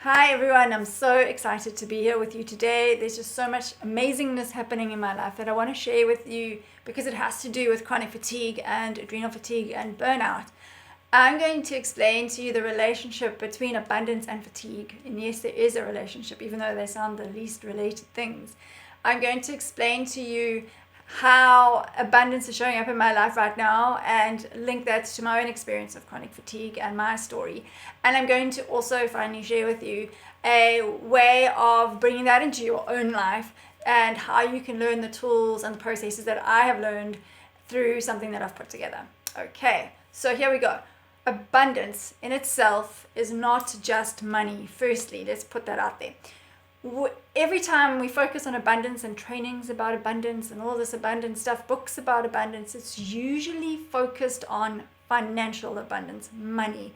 Hi everyone, I'm so excited to be here with you today. There's just so much amazingness happening in my life that I want to share with you because it has to do with chronic fatigue and adrenal fatigue and burnout. I'm going to explain to you the relationship between abundance and fatigue. And yes, there is a relationship, even though they sound the least related things. I'm going to explain to you how abundance is showing up in my life right now and link that to my own experience of chronic fatigue and my story. And I'm going to also finally share with you a way of bringing that into your own life and how you can learn the tools and the processes that I have learned through something that I've put together. Okay, so here we go. Abundance in itself is not just money. Firstly, let's put that out there. Every time we focus on abundance and trainings about abundance and all this abundance stuff, books about abundance, it's usually focused on financial abundance, money.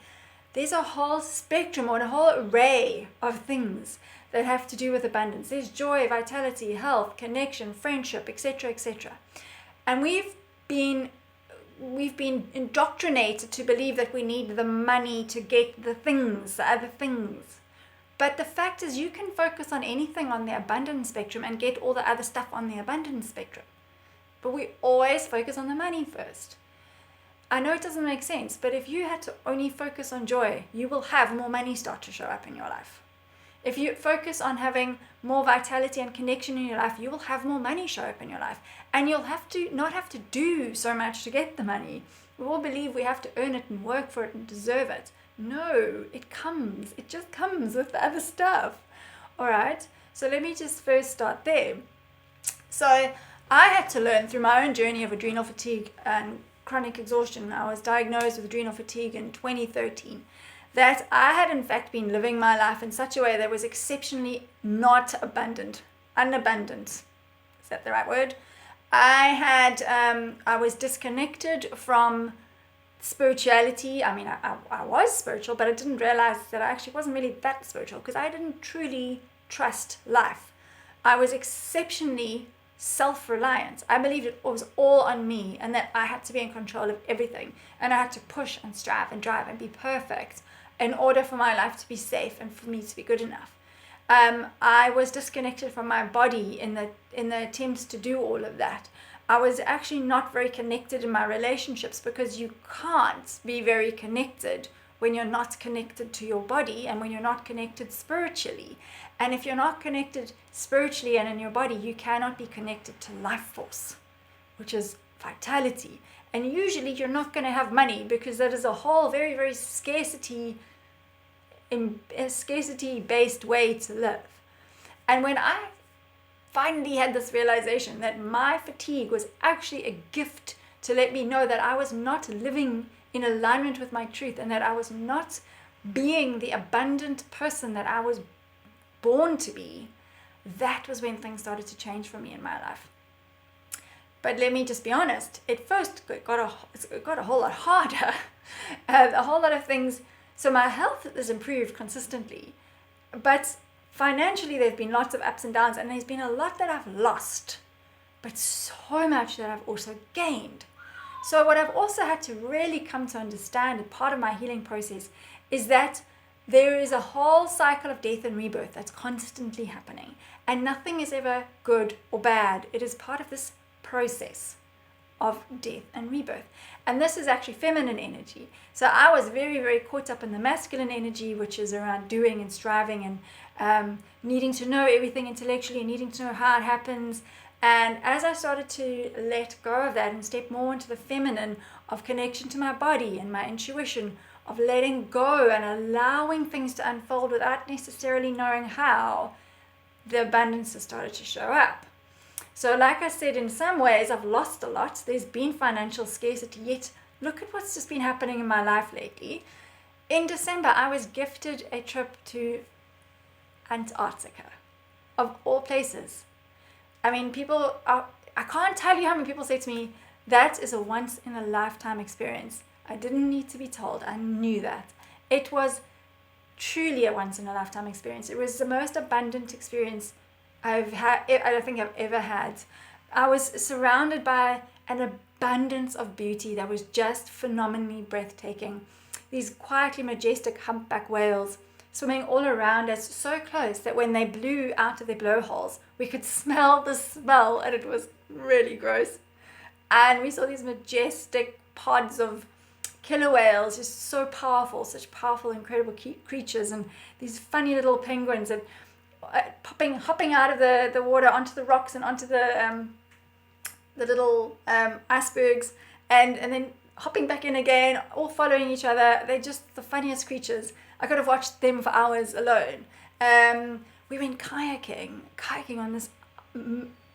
There's a whole spectrum or a whole array of things that have to do with abundance. There's joy, vitality, health, connection, friendship, etc., etc. And we've been indoctrinated to believe that we need the money to get the things, the other things. But the fact is, you can focus on anything on the abundance spectrum and get all the other stuff on the abundance spectrum. But we always focus on the money first. I know it doesn't make sense, but if you had to only focus on joy, you will have more money start to show up in your life. If you focus on having more vitality and connection in your life, you will have more money show up in your life. And you'll not have to do so much to get the money. We all believe we have to earn it and work for it and deserve it. No, it comes. It just comes with the other stuff. All right. So let me just first start there. So I had to learn through my own journey of adrenal fatigue and chronic exhaustion. I was diagnosed with adrenal fatigue in 2013. That I had in fact been living my life in such a way that was exceptionally not abundant, unabundant. Is that the right word? I was disconnected from spirituality. I mean, I was spiritual, but I didn't realize that I actually wasn't really that spiritual because I didn't truly trust life. I was exceptionally self-reliant. I believed it was all on me and that I had to be in control of everything. And I had to push and strive and drive and be perfect in order for my life to be safe and for me to be good enough. I was disconnected from my body in the attempts to do all of that. I was actually not very connected in my relationships because you can't be very connected when you're not connected to your body and when you're not connected spiritually. And if you're not connected spiritually and in your body, you cannot be connected to life force, which is vitality. And usually you're not going to have money because that is a whole very, very scarcity-based way to live. And when I finally had this realization that my fatigue was actually a gift to let me know that I was not living in alignment with my truth and that I was not being the abundant person that I was born to be, that was when things started to change for me in my life. But let me just be honest, at first it got a whole lot harder. A whole lot of things. So my health has improved consistently, but financially, there have been lots of ups and downs, and there's been a lot that I've lost, but so much that I've also gained. So what I've also had to really come to understand, and part of my healing process, is that there is a whole cycle of death and rebirth that's constantly happening, and nothing is ever good or bad. It is part of this process of death and rebirth. And this is actually feminine energy. So I was very, very caught up in the masculine energy, which is around doing and striving and needing to know everything intellectually, needing to know how it happens. And as I started to let go of that and step more into the feminine of connection to my body and my intuition, of letting go and allowing things to unfold without necessarily knowing how, the abundance has started to show up. So like I said, in some ways I've lost a lot. There's been financial scarcity, yet look at what's just been happening in my life lately. In December, I was gifted a trip to Antarctica, of all places. I mean, I can't tell you how many people say to me, that is a once in a lifetime experience. I didn't need to be told. I knew that. It was truly a once in a lifetime experience. It was the most abundant experience I don't think I've ever had. I was surrounded by an abundance of beauty that was just phenomenally breathtaking. These quietly majestic humpback whales swimming all around us, so close that when they blew out of their blowholes, we could smell the smell, and it was really gross. And we saw these majestic pods of killer whales, just so powerful, such powerful, incredible creatures, and these funny little penguins that hopping out of the water onto the rocks and onto the little icebergs, and then hopping back in again, all following each other. They're just the funniest creatures. I could have watched them for hours alone. We went kayaking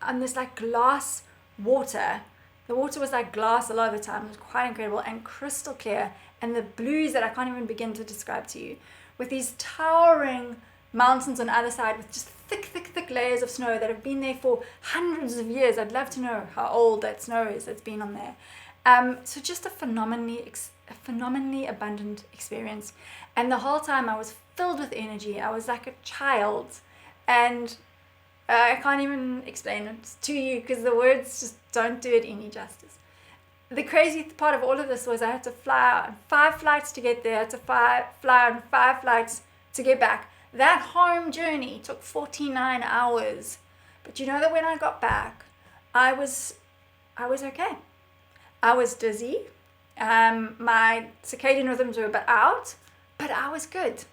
on this like glass water. The water was like glass a lot of the time. It was quite incredible and crystal clear, and the blues that I can't even begin to describe to you, with these towering mountains on the other side with just thick layers of snow that have been there for hundreds of years. I'd love to know how old that snow is that's been on there. So just a phenomenally abundant experience. And the whole time I was filled with energy. I was like a child, and I can't even explain it to you because the words just don't do it any justice. The crazy part of all of this was I had to fly on 5 flights to get there. I had to fly on 5 flights to get back. That home journey took 49 hours. But you know that when I got back, I was okay. I was dizzy. My circadian rhythms were a bit out, but I was good.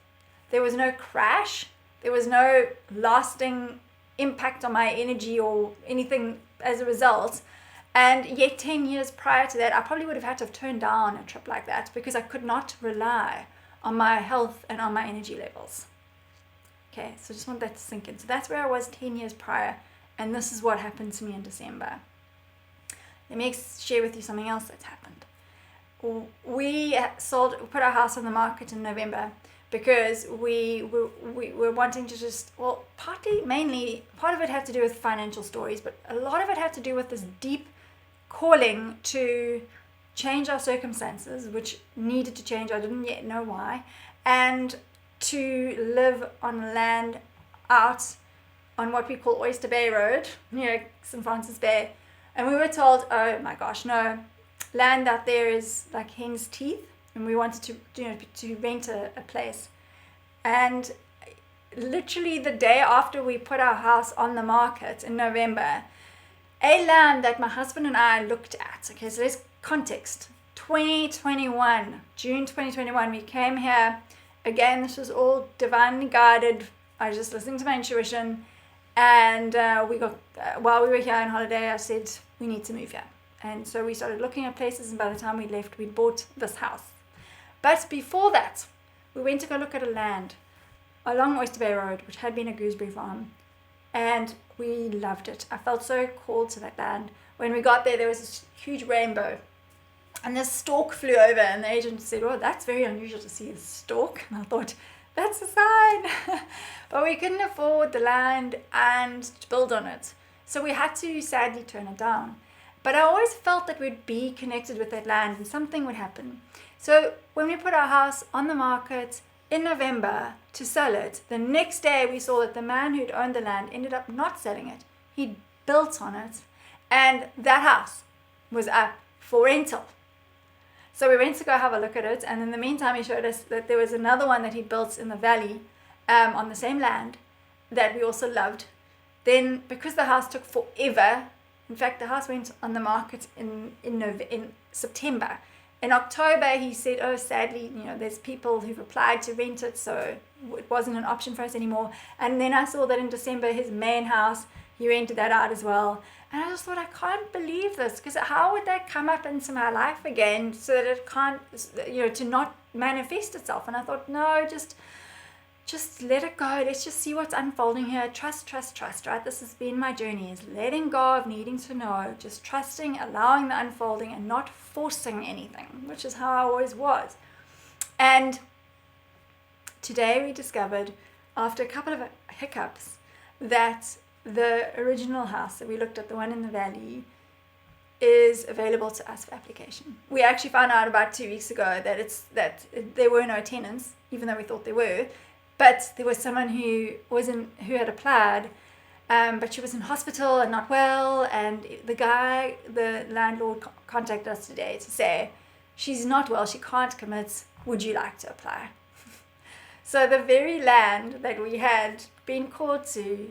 There was no crash. There was no lasting impact on my energy or anything as a result. And yet 10 years prior to that, I probably would have had to have turned down a trip like that because I could not rely on my health and on my energy levels. Okay, so just want that to sink in. So that's where I was 10 years prior, and this is what happened to me in December. Let me share with you something else that's happened. We put our house on the market in November because we were wanting to just, well, part of it had to do with financial stories, but a lot of it had to do with this deep calling to change our circumstances, which needed to change. I didn't yet know why. And to live on land out on what we call Oyster Bay Road, near St. Francis Bay. And we were told, oh my gosh, no, land out there is like hen's teeth. And we wanted to rent a place. And literally the day after we put our house on the market in November, a land that my husband and I looked at, okay, so there's context, 2021, June 2021, we came here. Again, this was all divinely guided. I was just listening to my intuition. And while we were here on holiday, I said, we need to move here. And so we started looking at places, and by the time we left, we'd bought this house. But before that, we went to go look at a land along Oyster Bay Road, which had been a gooseberry farm. And we loved it. I felt so called to that land. When we got there was this huge rainbow. And this stork flew over, and the agent said, oh, that's very unusual to see a stork. And I thought, that's a sign. But we couldn't afford the land and to build on it. So we had to sadly turn it down. But I always felt that we'd be connected with that land and something would happen. So when we put our house on the market in November to sell it, the next day we saw that the man who'd owned the land ended up not selling it. He'd built on it, and that house was up for rental. So we went to go have a look at it, and in the meantime he showed us that there was another one that he built in the valley on the same land that we also loved. Then because the house took forever, in fact the house went on the market in September. In October he said, oh, sadly, there's people who've applied to rent it, so it wasn't an option for us anymore. And then I saw that in December his main house, he rented that out as well. And I just thought, I can't believe this, because how would that come up into my life again so that it can't, to not manifest itself? And I thought, no, just let it go. Let's just see what's unfolding here. Trust, right? This has been my journey, is letting go of needing to know, just trusting, allowing the unfolding and not forcing anything, which is how I always was. And today we discovered, after a couple of hiccups, that the original house that we looked at, the one in the valley, is available to us for application. We actually found out about 2 weeks ago that there were no tenants, even though we thought there were. But there was someone who had applied, but she was in hospital and not well. And the landlord contacted us today to say, she's not well, she can't commit. Would you like to apply? So the very land that we had been called to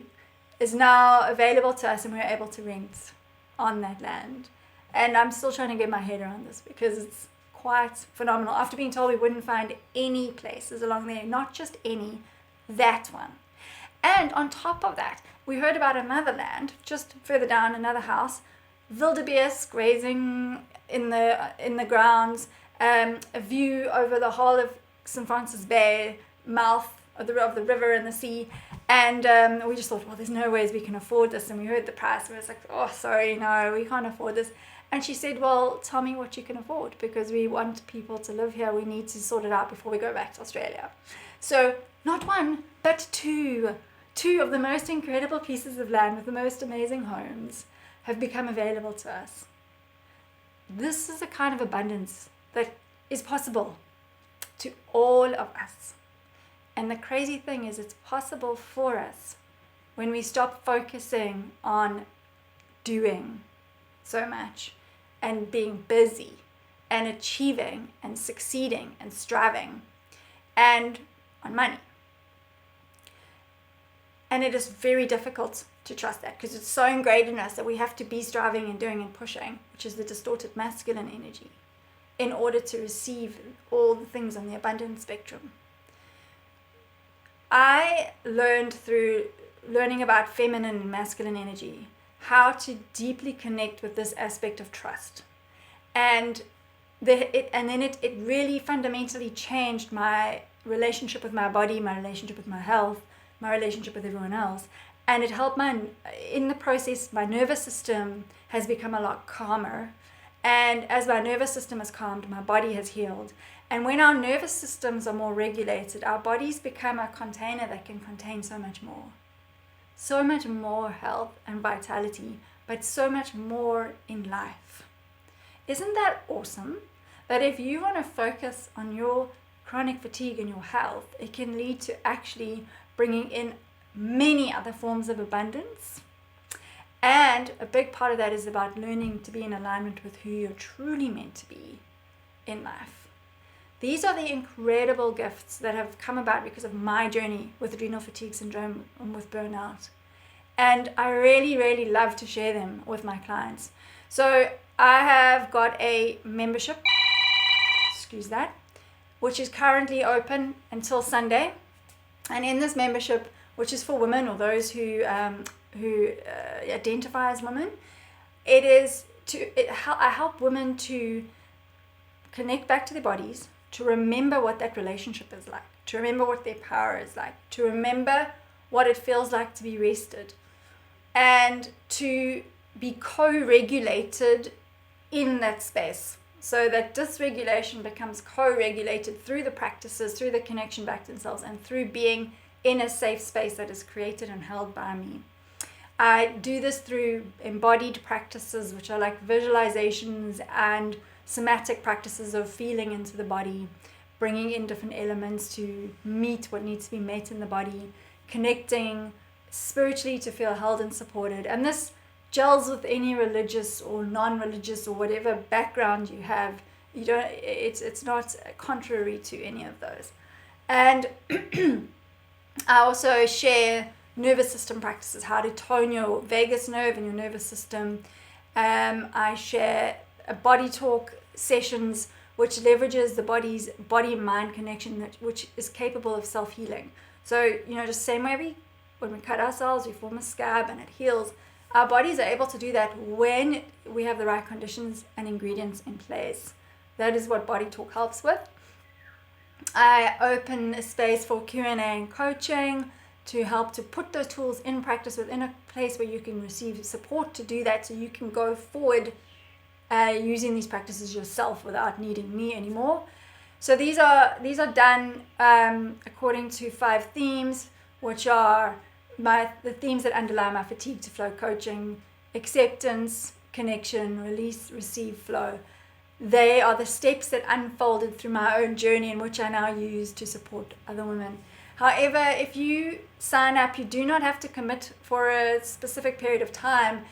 is now available to us, and we're able to rent on that land. And I'm still trying to get my head around this because it's quite phenomenal. After being told we wouldn't find any places along there, not just any, that one. And on top of that, we heard about another land just further down, another house, wildebeest grazing in the grounds, a view over the whole of St. Francis Bay, mouth of the river and the sea. And we just thought, well, there's no ways we can afford this. And we heard the price, and we was like, oh, sorry, no, we can't afford this. And she said, well, tell me what you can afford, because we want people to live here. We need to sort it out before we go back to Australia. So not one, but two of the most incredible pieces of land with the most amazing homes have become available to us. This is a kind of abundance that is possible to all of us. And the crazy thing is, it's possible for us when we stop focusing on doing so much and being busy and achieving and succeeding and striving and on money. And it is very difficult to trust that, because it's so ingrained in us that we have to be striving and doing and pushing, which is the distorted masculine energy, in order to receive all the things on the abundance spectrum. I learned through learning about feminine and masculine energy how to deeply connect with this aspect of trust. And then it really fundamentally changed my relationship with my body, my relationship with my health, my relationship with everyone else. And it helped in the process, my nervous system has become a lot calmer. And as my nervous system has calmed, my body has healed. And when our nervous systems are more regulated, our bodies become a container that can contain so much more health and vitality, but so much more in life. Isn't that awesome? That if you want to focus on your chronic fatigue and your health, it can lead to actually bringing in many other forms of abundance. And a big part of that is about learning to be in alignment with who you're truly meant to be in life. These are the incredible gifts that have come about because of my journey with adrenal fatigue syndrome and with burnout. And I really, really love to share them with my clients. So I have got a membership, which is currently open until Sunday. And in this membership, which is for women or those who identify as women, I help women to connect back to their bodies, to remember what that relationship is like, to remember what their power is like, to remember what it feels like to be rested, and to be co-regulated in that space, so that dysregulation becomes co-regulated through the practices, through the connection back to themselves, and through being in a safe space that is created and held by me. I do this through embodied practices, which are like visualizations and somatic practices of feeling into the body, bringing in different elements to meet what needs to be met in the body, connecting spiritually to feel held and supported. And this gels with any religious or non-religious or whatever background you have. It's not contrary to any of those. And I also share nervous system practices, how to tone your vagus nerve and your nervous system. I share body talk sessions, which leverages the body's body-mind connection, which is capable of self-healing. So, just same way when we cut ourselves, we form a scab and it heals. Our bodies are able to do that when we have the right conditions and ingredients in place. That is what body talk helps with. I open a space for Q&A and coaching to help to put those tools in practice within a place where you can receive support to do that, so you can go forward using these practices yourself without needing me anymore. So these are done according to 5 themes, which are the themes that underlie my fatigue to flow coaching: acceptance, connection, release, receive, flow. They are the steps that unfolded through my own journey, and which I now use to support other women. However, if you sign up, you do not have to commit for a specific period of time.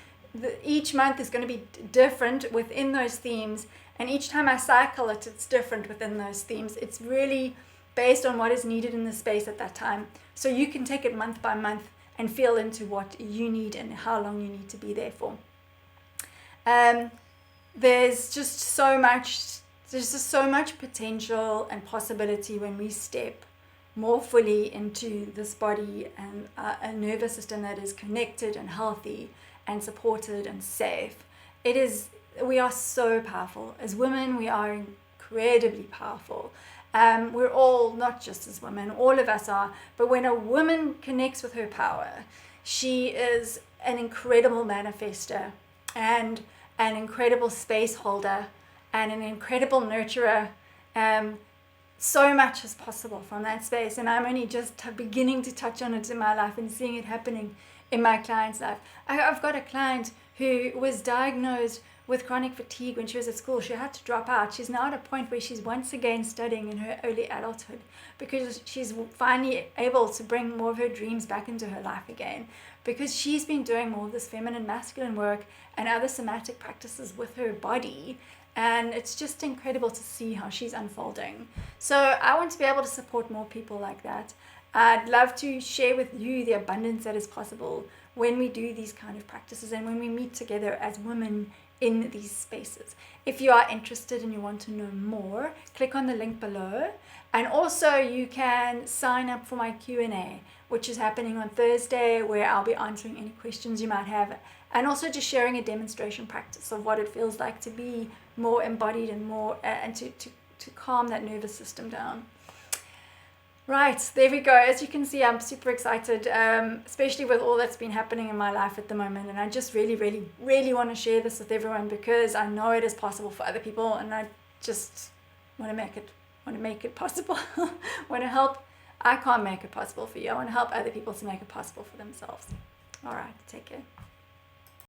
Each month is going to be different within those themes, and each time I cycle it, it's different within those themes. It's really based on what is needed in the space at that time. So you can take it month by month and feel into what you need and how long you need to be there for. There's just so much potential and possibility when we step more fully into this body and a nervous system that is connected and healthy and supported and safe. We are so powerful. As women, we are incredibly powerful. We're all, not just as women, all of us are, but when a woman connects with her power, she is an incredible manifester and an incredible space holder and an incredible nurturer. So much is possible from that space, and I'm only just beginning to touch on it in my life and seeing it happening in my client's life. I've got a client who was diagnosed with chronic fatigue when she was at school. She had to drop out. She's now at a point where she's once again studying in her early adulthood because she's finally able to bring more of her dreams back into her life again, because she's been doing more of this feminine masculine work and other somatic practices with her body. And it's just incredible to see how she's unfolding. So I want to be able to support more people like that. I'd love to share with you the abundance that is possible when we do these kind of practices and when we meet together as women in these spaces. If you are interested and you want to know more, click on the link below. And also you can sign up for my Q&A, which is happening on Thursday, where I'll be answering any questions you might have, and also just sharing a demonstration practice of what it feels like to be more embodied and more and to calm that nervous system down. Right, there we go. As you can see, I'm super excited, especially with all that's been happening in my life at the moment. And I just really, really, really want to share this with everyone because I know it is possible for other people, and I just want to make it possible. Want to help. I can't make it possible for you. I want to help other people to make it possible for themselves. All right, take care.